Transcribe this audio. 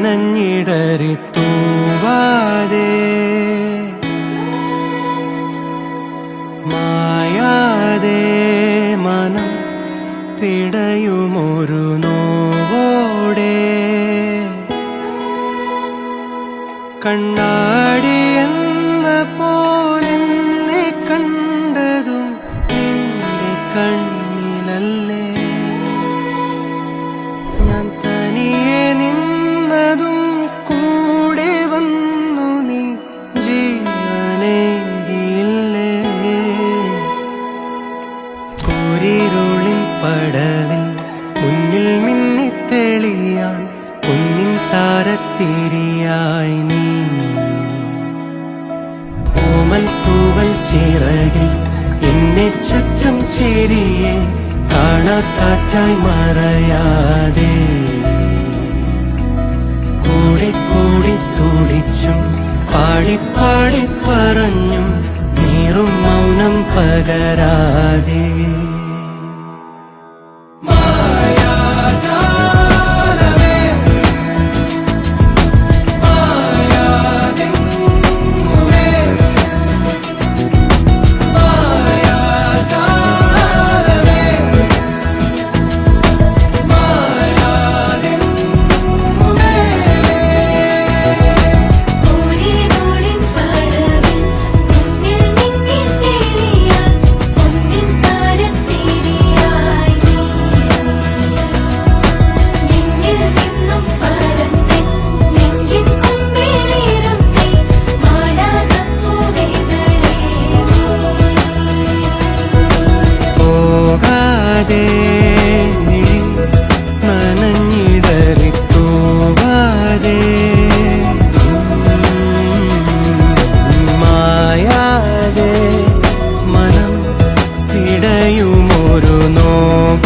നനഞ്ഞിടറി തൂവാതെ മായാതെ മനം പിടയുമൊരു നോവോടെ കണ്ണാടിയെന്ന പോലെന്നെ കണ്ടതും നിന്റെ കണ്ണിലല്ലേ ഞാൻ തനിയെ നിന്നതും കൂടെ വന്നു നീ ജീവനേകിയില്ലേ കൂരിരുളിൻ പടവിൽ മുന്നിൽ മിന്നിത്തെളിയാൻ പൊന്നിൻ താരത്തിരിയായി നീ ഓമൽ തൂവൽ ചിറകിൽ എന്നെ ചുറ്റും ചേരിയെ കാണാക്കാറ്റായി മറയാതെ കൂടി കൂടി തുടിച്ചും പാടിപ്പാടി പറഞ്ഞും നീറും മൗനം പകരാതെ നനഞ്ഞിടറി തൂവാതെ മായാതെ മനം പിടയുമൊരു നോവ